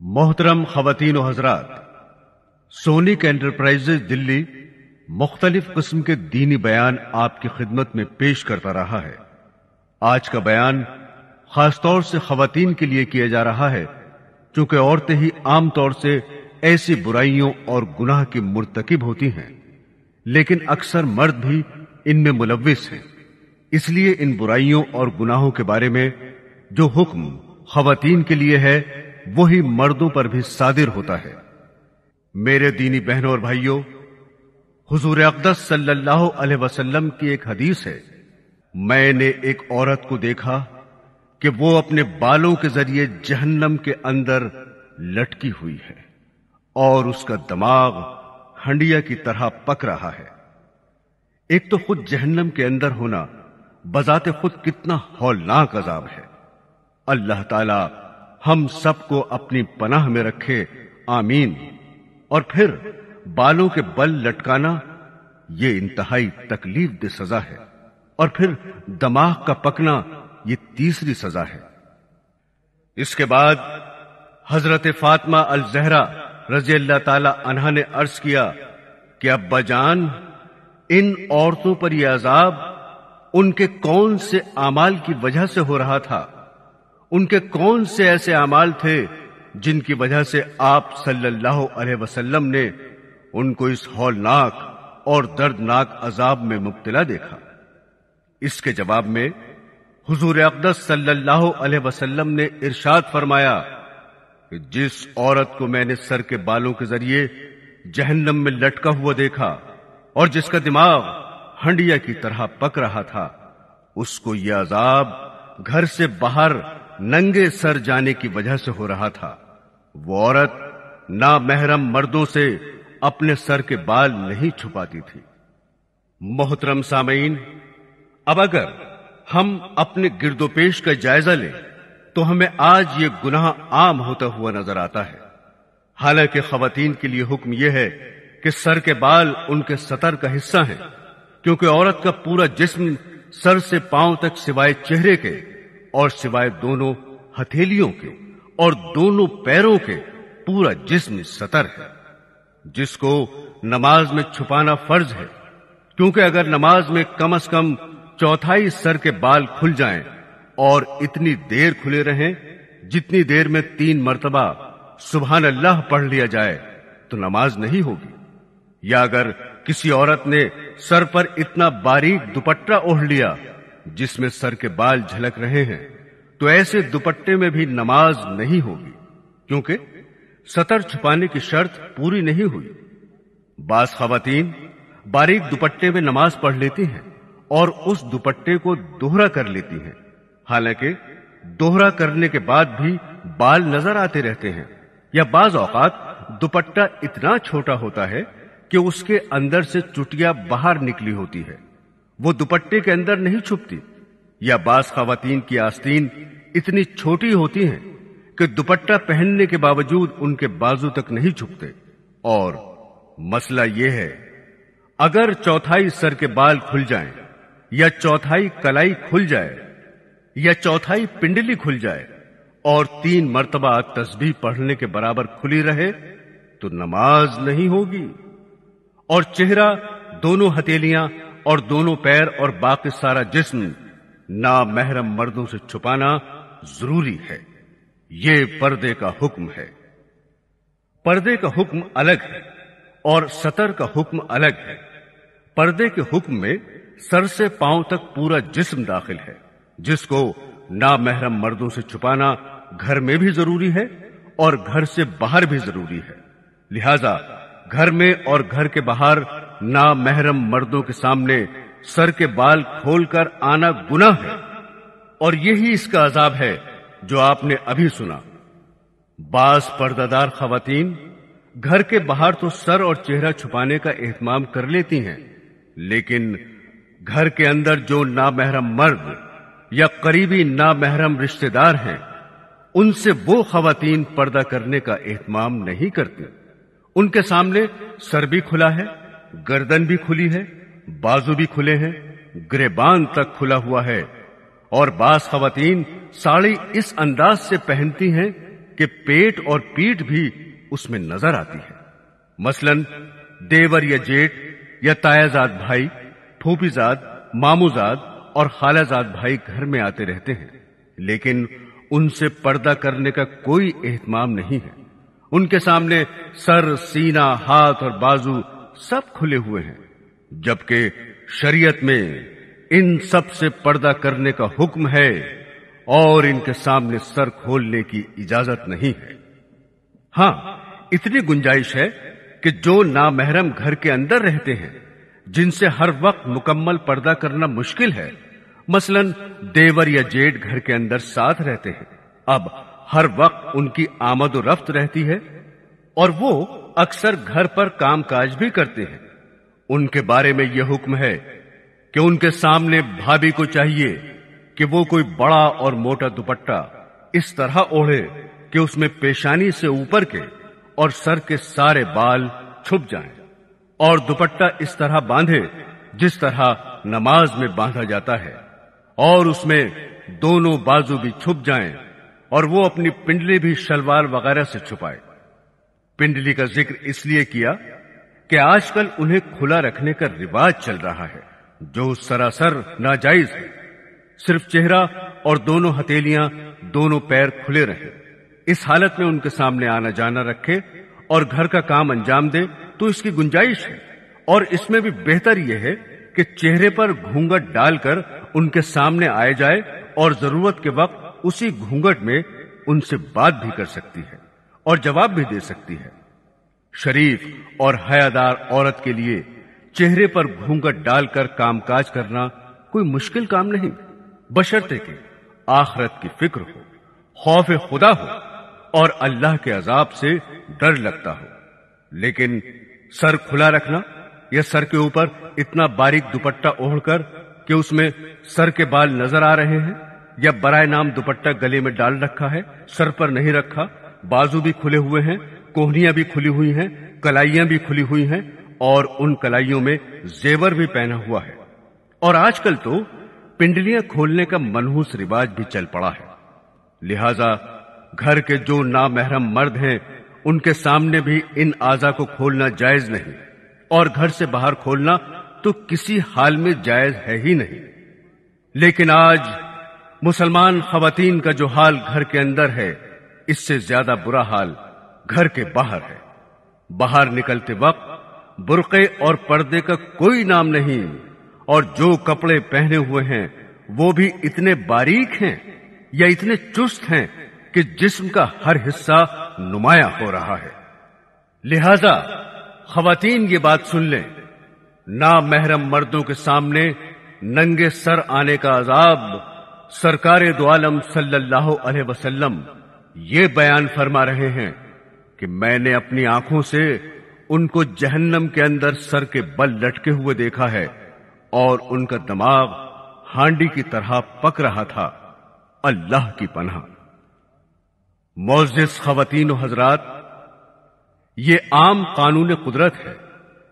मोहतरम खवातीन व हजरात, सोनिक एंटरप्राइजेज दिल्ली मुख्तलिफ किस्म के दीनी बयान आपकी खिदमत में पेश करता रहा है। आज का बयान खासतौर से खवातीन के लिए किया जा रहा है, क्योंकि औरतें ही आम तौर से ऐसी बुराइयों और गुनाह की मुर्तकिब होती हैं, लेकिन अक्सर मर्द भी इनमें मुलव्विस हैं। इसलिए इन बुराइयों और गुनाहों के बारे में जो हुक्म खवातीन के लिए है, वही मर्दों पर भी सादिर होता है। मेरे दीनी बहनों और भाइयों, हुजूर अक़दस सल्लल्लाहु अलैहि वसल्लम की एक हदीस है, मैंने एक औरत को देखा कि वो अपने बालों के जरिए जहन्नम के अंदर लटकी हुई है और उसका दिमाग हंडिया की तरह पक रहा है। एक तो खुद जहन्नम के अंदर होना बजाते खुद कितना हौलनाक अजाब है। अल्लाह ताला हम सबको अपनी पनाह में रखे, आमीन। और फिर बालों के बल लटकाना ये इंतहाई तकलीफ दे सजा है, और फिर दिमाग का पकना ये तीसरी सजा है। इसके बाद हजरत फातिमा अल ज़हरा रज़ी अल्लाह ताला अन्हा ने अर्ज किया कि अब्बा जान, इन औरतों पर यह अजाब उनके कौन से आमाल की वजह से हो रहा था? उनके कौन से ऐसे अमाल थे जिनकी वजह से आप सल्लल्लाहु अलैहि वसल्लम ने उनको इस हौलनाक और दर्दनाक अजाब में मुब्तला देखा? इसके जवाब में हुजूर अक़दस सल्लल्लाहु अलैहि वसल्लम ने इरशाद फरमाया कि जिस औरत को मैंने सर के बालों के जरिए जहन्नम में लटका हुआ देखा और जिसका दिमाग हंडिया की तरह पक रहा था, उसको यह अजाब घर से बाहर नंगे सर जाने की वजह से हो रहा था। वो औरत नामहरम मर्दों से अपने सर के बाल नहीं छुपाती थी। मोहतरम सामीन, अब अगर हम अपने गिरदोपेश का जायजा लें तो हमें आज ये गुनाह आम होता हुआ नजर आता है। हालांकि खवातीन के लिए हुक्म यह है कि सर के बाल उनके सतर का हिस्सा हैं, क्योंकि औरत का पूरा जिस्म सर से पांव तक सिवाय चेहरे के और सिवाय दोनों हथेलियों के और दोनों पैरों के पूरा जिस्म सतर है, जिसको नमाज में छुपाना फर्ज है। क्योंकि अगर नमाज में कम से कम चौथाई सर के बाल खुल जाएं और इतनी देर खुले रहें जितनी देर में 3 मर्तबा सुभान अल्लाह पढ़ लिया जाए, तो नमाज नहीं होगी। या अगर किसी औरत ने सर पर इतना बारीक दुपट्टा ओढ़ लिया जिसमें सर के बाल झलक रहे हैं, तो ऐसे दुपट्टे में भी नमाज नहीं होगी, क्योंकि सतर छुपाने की शर्त पूरी नहीं हुई। बास खवातीन बारीक दुपट्टे में नमाज पढ़ लेती हैं और उस दुपट्टे को दोहरा कर लेती हैं। हालांकि दोहरा करने के बाद भी बाल नजर आते रहते हैं, या बाज औकात दुपट्टा इतना छोटा होता है कि उसके अंदर से चुटिया बाहर निकली होती है, वो दुपट्टे के अंदर नहीं छुपती। या बास खवातीन की आस्तीन इतनी छोटी होती हैं कि दुपट्टा पहनने के बावजूद उनके बाजू तक नहीं छुपते। और मसला यह है, अगर चौथाई सर के बाल खुल जाएं, या चौथाई कलाई खुल जाए, या चौथाई पिंडली खुल जाए और 3 मर्तबा तस्बीह पढ़ने के बराबर खुली रहे, तो नमाज नहीं होगी। और चेहरा, दोनों हथेलियां और दोनों पैर और बाकी सारा जिस्म नामहरम मर्दों से छुपाना जरूरी है। ये पर्दे का हुक्म है। पर्दे का हुक्म अलग है और सतर का हुक्म अलग है। पर्दे के हुक्म में सर से पांव तक पूरा जिस्म दाखिल है, जिसको नामहरम मर्दों से छुपाना घर में भी जरूरी है और घर से बाहर भी जरूरी है। लिहाजा घर में और घर के बाहर नामहरम मर्दों के सामने सर के बाल खोलकर आना गुनाह है, और यही इसका अजाब है जो आपने अभी सुना। बास पर्दादार खवातीन घर के बाहर तो सर और चेहरा छुपाने का एहतमाम कर लेती हैं, लेकिन घर के अंदर जो नामहरम मर्द या करीबी नामहरम रिश्तेदार हैं, उनसे वो खवातीन पर्दा करने का एहतमाम नहीं करती। उनके सामने सर भी खुला है, गर्दन भी खुली है, बाजू भी खुले हैं, गिरेबान तक खुला हुआ है। और बास खवातीन साड़ी इस अंदाज से पहनती हैं کہ پیٹ اور پیٹ بھی اس میں نظر آتی ہے۔ مثلاً دیور یا جیٹ یا تایازاد بھائی، پھوپھیزاد، ماموزاد اور خالازاد بھائی گھر میں آتے رہتے ہیں، لیکن ان سے پردہ کرنے کا کوئی اہتمام نہیں ہے۔ ان کے سامنے سر، سینہ، ہاتھ اور بازو سب کھلے ہوئے ہیں، جبکہ شریعت میں ان سب سے پردہ کرنے کا حکم ہے اور ان کے سامنے سر کھولنے کی اجازت نہیں ہے۔ ہاں، اتنی گنجائش ہے کہ جو نامحرم گھر کے اندر رہتے ہیں، جن سے ہر وقت مکمل پردہ کرنا مشکل ہے، مثلاً دیور یا جیٹ گھر کے اندر ساتھ رہتے ہیں، اب ہر وقت ان کی آمد و رفت رہتی ہے اور وہ اکثر گھر پر کام کاج بھی کرتے ہیں۔ ان کے بارے میں یہ حکم ہے کہ ان کے سامنے بھابھی کو چاہیے کہ وہ کوئی بڑا اور موٹا دوپٹہ اس طرح اوڑھے کہ اس میں پیشانی سے اوپر کے اور سر کے سارے بال چھپ جائیں، اور دوپٹہ اس طرح باندھے جس طرح نماز میں باندھا جاتا ہے، اور اس میں دونوں بازو بھی چھپ جائیں، اور وہ اپنی پنڈلی بھی شلوار وغیرہ سے چھپائے۔ پنڈلی کا ذکر اس لیے کیا کہ آج کل انہیں کھلا رکھنے کا رواج چل رہا ہے، جو سراسر ناجائز ہے۔ صرف چہرہ اور دونوں ہتھیلیاں، دونوں پیر کھلے رہیں۔ اس حالت میں ان کے سامنے آنا جانا رکھے اور گھر کا کام انجام دے تو اس کی گنجائش ہے، اور اس میں بھی بہتر یہ ہے کہ چہرے پر گھونگھٹ ڈال کر ان کے سامنے آئے جائے، اور ضرورت کے وقت اسی گھونگھٹ میں ان سے بات بھی کر سکتی ہے اور جواب بھی دے سکتی ہے۔ شریف اور حیادار عورت کے لیے چہرے پر گھونگھٹ ڈال کر کام کاج کرنا کوئی مشکل کام نہیں، بشرطے کہ آخرت کی فکر ہو، خوف خدا ہو اور اللہ کے عذاب سے ڈر لگتا ہو۔ لیکن سر کھلا رکھنا یا سر کے اوپر اتنا باریک دوپٹہ اوڑھ کر کہ اس میں سر کے بال نظر آ رہے ہیں، یا برائے نام دوپٹہ گلے میں ڈال رکھا ہے، سر پر نہیں رکھا، بازو بھی کھلے ہوئے ہیں، کوہنیاں بھی کھلی ہوئی ہیں، کلائیاں بھی کھلی ہوئی ہیں، اور ان کلائیوں میں زیور بھی پہنا ہوا ہے۔ اور آج کل تو پنڈلیاں کھولنے کا منحوس رواج بھی چل پڑا ہے، لہذا گھر کے جو نامحرم مرد ہیں ان کے سامنے بھی ان اعضاء کو کھولنا جائز نہیں، اور گھر سے باہر کھولنا تو کسی حال میں جائز ہے ہی نہیں۔ لیکن آج مسلمان خواتین کا جو حال گھر کے اندر ہے، اس سے زیادہ برا حال گھر کے باہر ہے۔ باہر نکلتے وقت برقعے اور پردے کا کوئی نام نہیں، اور جو کپڑے پہنے ہوئے ہیں وہ بھی اتنے باریک ہیں یا اتنے چست ہیں کہ جسم کا ہر حصہ نمایاں ہو رہا ہے۔ لہذا خواتین یہ بات سن لیں، نامحرم مردوں کے سامنے ننگے سر آنے کا عذاب سرکار دو عالم صلی اللہ علیہ وسلم یہ بیان فرما رہے ہیں کہ میں نے اپنی آنکھوں سے ان کو جہنم کے اندر سر کے بل لٹکے ہوئے دیکھا ہے، اور ان کا دماغ ہانڈی کی طرح پک رہا تھا۔ اللہ کی پناہ۔ معزز خواتین و حضرات، یہ عام قانون قدرت ہے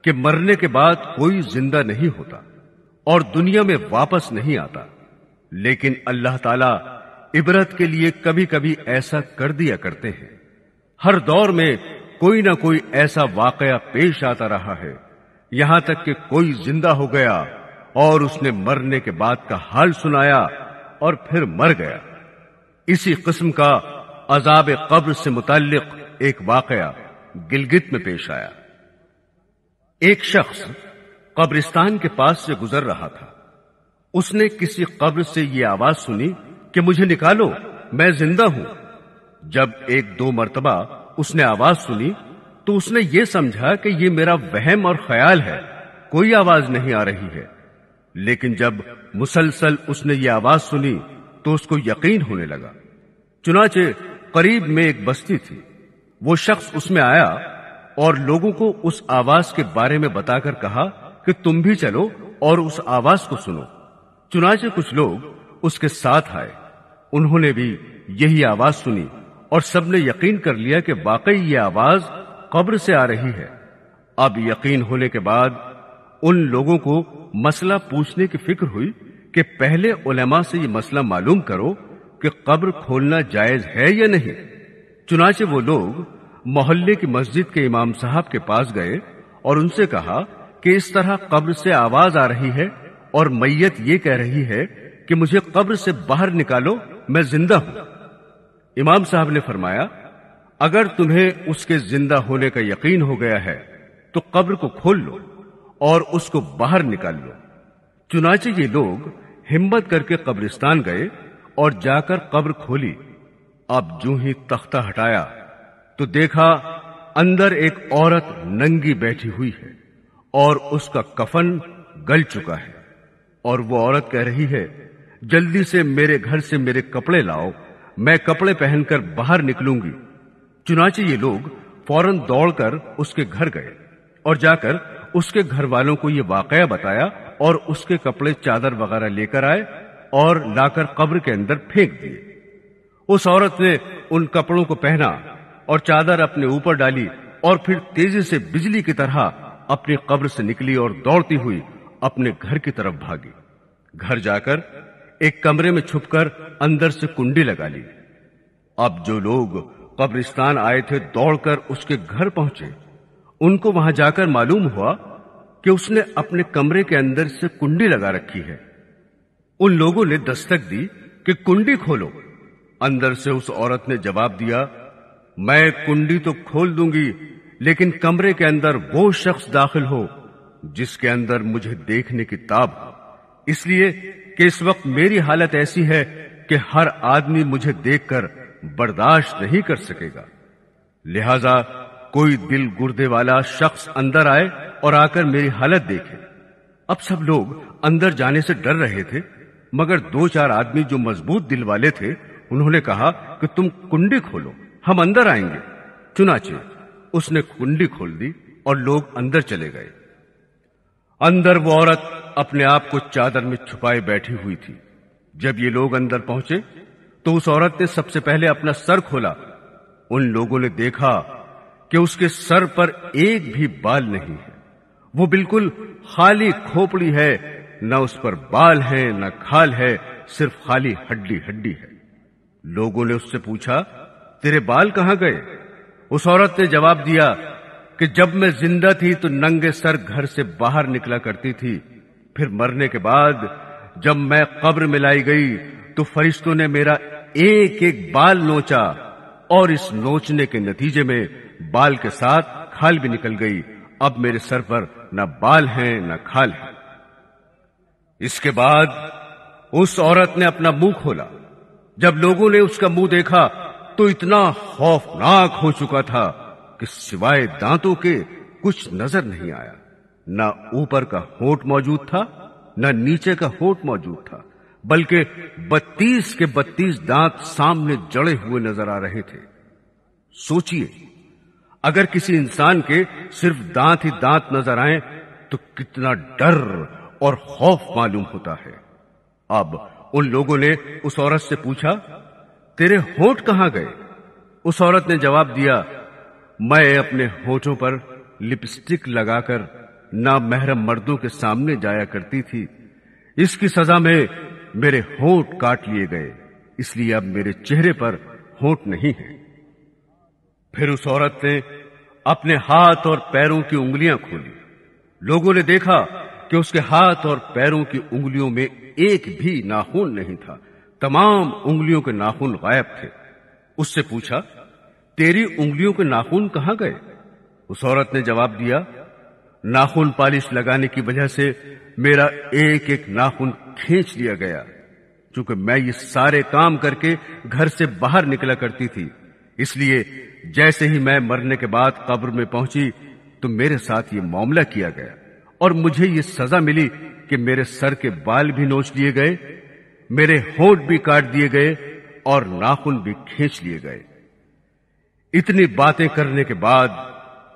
کہ مرنے کے بعد کوئی زندہ نہیں ہوتا اور دنیا میں واپس نہیں آتا، لیکن اللہ تعالی عبرت کے لیے کبھی کبھی ایسا کر دیا کرتے ہیں۔ ہر دور میں کوئی نہ کوئی ایسا واقعہ پیش آتا رہا ہے، یہاں تک کہ کوئی زندہ ہو گیا اور اس نے مرنے کے بعد کا حال سنایا اور پھر مر گیا۔ اسی قسم کا عذاب قبر سے متعلق ایک واقعہ گلگت میں پیش آیا۔ ایک شخص قبرستان کے پاس سے گزر رہا تھا۔ اس نے کسی قبر سے یہ آواز سنی کہ مجھے نکالو، میں زندہ ہوں۔ جب ایک دو مرتبہ اس نے آواز سنی تو اس نے یہ سمجھا کہ یہ میرا وہم اور خیال ہے، کوئی آواز نہیں آ رہی ہے۔ لیکن جب مسلسل اس نے یہ آواز سنی تو اس کو یقین ہونے لگا۔ چنانچہ قریب میں ایک بستی تھی، وہ شخص اس میں آیا اور لوگوں کو اس آواز کے بارے میں بتا کر کہا کہ تم بھی چلو اور اس آواز کو سنو۔ چنانچہ کچھ لوگ اس کے ساتھ آئے، انہوں نے بھی یہی آواز سنی اور سب نے یقین کر لیا کہ واقعی یہ آواز قبر سے آ رہی ہے۔ اب یقین ہونے کے بعد ان لوگوں کو مسئلہ پوچھنے کی فکر ہوئی کہ پہلے علماء سے یہ مسئلہ معلوم کرو کہ قبر کھولنا جائز ہے یا نہیں۔ चुनाचे वो लोग मोहल्ले की मस्जिद के इमाम साहब के पास गए और उनसे कहा कि इस तरह कब्र से आवाज आ रही है और मैयत ये कह रही है कि मुझे कब्र से बाहर निकालो, मैं जिंदा हूं। इमाम साहब ने फरमाया, अगर तुम्हें उसके जिंदा होने का यकीन हो गया है तो कब्र को खोल लो और उसको बाहर निकाल लो। चुनाचे ये लोग हिम्मत करके कब्रिस्तान गए और जाकर कब्र खोली। अब जो ही तख्ता हटाया तो देखा अंदर एक औरत नंगी बैठी हुई है और उसका कफन गल चुका है, और वो औरत कह रही है, जल्दी से मेरे घर से मेरे कपड़े लाओ, मैं कपड़े पहनकर बाहर निकलूंगी। चुनाचे ये लोग फौरन दौड़कर उसके घर गए और जाकर उसके घर वालों को ये वाकया बताया और उसके कपड़े चादर वगैरह लेकर आए और लाकर कब्र के अंदर फेंक दिए। उस औरत ने उन कपड़ों को पहना और चादर अपने ऊपर डाली और फिर तेजी से बिजली की तरह अपनी कब्र से निकली और दौड़ती हुई अपने घर की तरफ भागी। घर जाकर एक कमरे में छुपकर अंदर से कुंडी लगा ली। अब जो लोग कब्रिस्तान आए थे दौड़कर उसके घर पहुंचे। उनको वहां जाकर मालूम हुआ कि उसने अपने कमरे के अंदर से कुंडी लगा रखी है। उन लोगों ने दस्तक दी कि कुंडी खोलो। अंदर से उस औरत ने जवाब दिया, मैं कुंडी तो खोल दूंगी, लेकिन कमरे के अंदर वो शख्स दाखिल हो जिसके अंदर मुझे देखने की ताब हो, इसलिए कि इस वक्त मेरी हालत ऐसी है कि हर आदमी मुझे देखकर बर्दाश्त नहीं कर सकेगा। लिहाजा कोई दिल गुर्दे वाला शख्स अंदर आए और आकर मेरी हालत देखे। अब सब लोग अंदर जाने से डर रहे थे, मगर 2-4 आदमी जो मजबूत दिल वाले थे उन्होंने कहा कि तुम कुंडी खोलो, हम अंदर आएंगे। चुनाचे उसने कुंडी खोल दी और लोग अंदर चले गए। अंदर वो औरत अपने आप को चादर में छुपाए बैठी हुई थी। जब ये लोग अंदर पहुंचे तो उस औरत ने सबसे पहले अपना सर खोला। उन लोगों ने देखा कि उसके सर पर एक भी बाल नहीं है, वो बिल्कुल खाली खोपड़ी है, न उस पर बाल है न खाल है, सिर्फ खाली हड्डी हड्डी है। लोगों ने उससे पूछा, तेरे बाल कहां गए? उस औरत ने जवाब दिया कि जब मैं जिंदा थी तो नंगे सर घर से बाहर निकला करती थी, फिर मरने के बाद जब मैं कब्र में लाई गई तो फरिश्तों ने मेरा एक एक बाल नोचा और इस नोचने के नतीजे में बाल के साथ खाल भी निकल गई। अब मेरे सर पर न बाल हैं न खाल है। इसके बाद उस औरत ने अपना मुंह खोला। जब लोगों ने उसका मुंह देखा तो इतना खौफनाक हो चुका था कि सिवाय दांतों के कुछ नजर नहीं आया। न ऊपर का होंठ मौजूद था न नीचे का होंठ मौजूद था, बल्कि 32 के 32 दांत सामने जड़े हुए नजर आ रहे थे। सोचिए, अगर किसी इंसान के सिर्फ दांत ही दांत नजर आए तो कितना डर और खौफ मालूम होता है। अब उन लोगों ने उस औरत से पूछा, तेरे होंठ कहां गए? उस औरत ने जवाब दिया, मैं अपने होठों पर लिपस्टिक लगाकर नामहरम मर्दों के सामने जाया करती थी। इसकी सजा में मेरे होंठ काट लिए गए, इसलिए अब मेरे चेहरे पर होंठ नहीं है। फिर उस औरत ने अपने हाथ और पैरों की उंगलियां खोली। लोगों ने देखा कि उसके हाथ और पैरों की उंगलियों में एक भी नाखून नहीं था, तमाम उंगलियों के नाखून गायब थे। उससे पूछा, तेरी उंगलियों के नाखून कहां गए? उस औरत ने जवाब दिया, नाखून पालिश लगाने की वजह से मेरा एक एक नाखून खींच लिया गया। चूंकि मैं ये सारे काम करके घर से बाहर निकला करती थी, इसलिए जैसे ही मैं मरने के बाद कब्र में पहुंची तो मेरे साथ ये मामला किया गया और मुझे ये सजा मिली कि मेरे सर के बाल भी नोच लिए गए, मेरे होंठ भी काट दिए गए और नाखून भी खींच लिए गए। इतनी बातें करने के बाद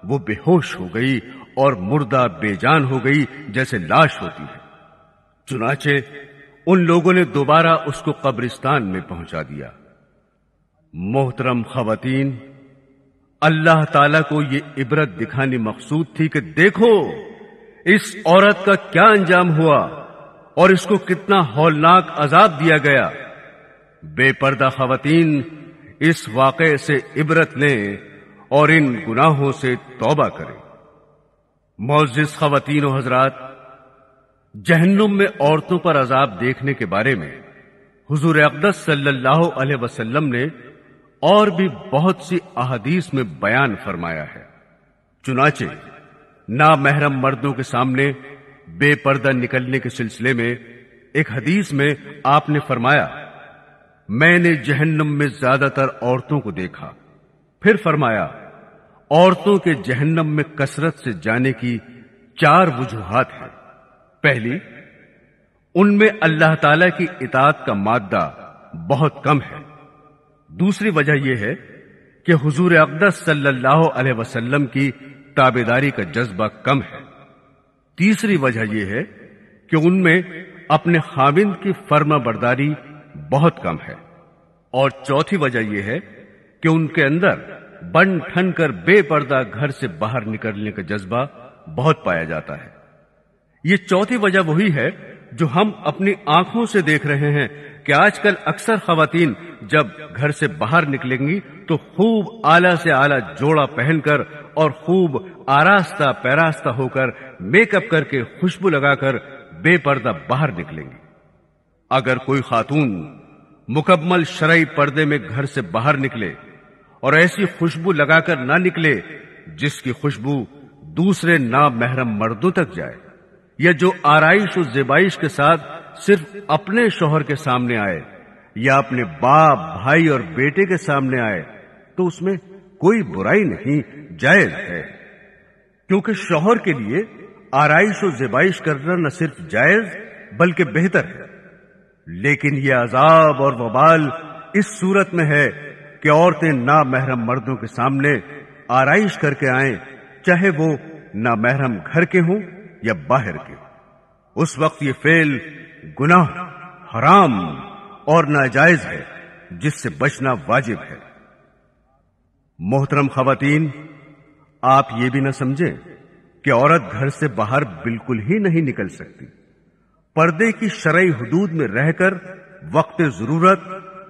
वो बेहोश हो गई और मुर्दा बेजान हो गई जैसे लाश होती है। चुनाचे उन लोगों ने दोबारा उसको कब्रिस्तान में पहुंचा दिया। मोहतरम खवातीन, अल्लाह ताला को ये इबरत दिखानी मकसूद थी कि देखो इस औरत का क्या अंजाम हुआ और इसको कितना हौलनाक अजाब दिया गया। बेपर्दा खवातीन, اس واقعے سے عبرت لیں اور ان گناہوں سے توبہ کریں۔ معزز خواتین و حضرات، جہنم میں عورتوں پر عذاب دیکھنے کے بارے میں حضور اقدس صلی اللہ علیہ وسلم نے اور بھی بہت سی احادیث میں بیان فرمایا ہے۔ چنانچہ نامحرم مردوں کے سامنے بے پردہ نکلنے کے سلسلے میں ایک حدیث میں آپ نے فرمایا، میں نے جہنم میں زیادہ تر عورتوں کو دیکھا۔ پھر فرمایا، عورتوں کے جہنم میں کثرت سے جانے کی 4 وجوہات ہیں۔ پہلی، ان میں اللہ تعالی کی اطاعت کا مادہ بہت کم ہے۔ دوسری وجہ یہ ہے کہ حضور اقدس صلی اللہ علیہ وسلم کی تابعداری کا جذبہ کم ہے۔ تیسری وجہ یہ ہے کہ ان میں اپنے خاوند کی فرما برداری بہت کم ہے۔ اور چوتھی وجہ یہ ہے کہ ان کے اندر بن ٹھن کر بے پردہ گھر سے باہر نکلنے کا جذبہ بہت پایا جاتا ہے۔ یہ چوتھی وجہ وہی ہے جو ہم اپنی آنکھوں سے دیکھ رہے ہیں کہ آج کل اکثر خواتین جب گھر سے باہر نکلیں گی تو خوب اعلیٰ سے اعلیٰ جوڑا پہن کر اور خوب آراستہ پیراستہ ہو کر میک اپ کر کے خوشبو لگا کر بے پردہ باہر نکلیں گی۔ اگر کوئی خاتون مکمل شرعی پردے میں گھر سے باہر نکلے اور ایسی خوشبو لگا کر نہ نکلے جس کی خوشبو دوسرے نامحرم مردوں تک جائے، یا جو آرائش و زیبائش کے ساتھ صرف اپنے شوہر کے سامنے آئے یا اپنے باپ، بھائی اور بیٹے کے سامنے آئے، تو اس میں کوئی برائی نہیں، جائز ہے۔ کیونکہ شوہر کے لیے آرائش و زیبائش کرنا نہ صرف جائز بلکہ بہتر ہے، لیکن یہ عذاب اور وبال اس صورت میں ہے کہ عورتیں نامحرم مردوں کے سامنے آرائش کر کے آئیں، چاہے وہ نامحرم گھر کے ہوں یا باہر کے۔ اس وقت یہ فعل گناہ، حرام اور ناجائز ہے جس سے بچنا واجب ہے۔ محترم خواتین، آپ یہ بھی نہ سمجھیں کہ عورت گھر سے باہر بالکل ہی نہیں نکل سکتی۔ پردے کی شرعی حدود میں رہ کر وقت ضرورت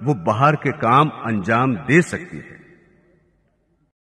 وہ باہر کے کام انجام دے سکتی ہے۔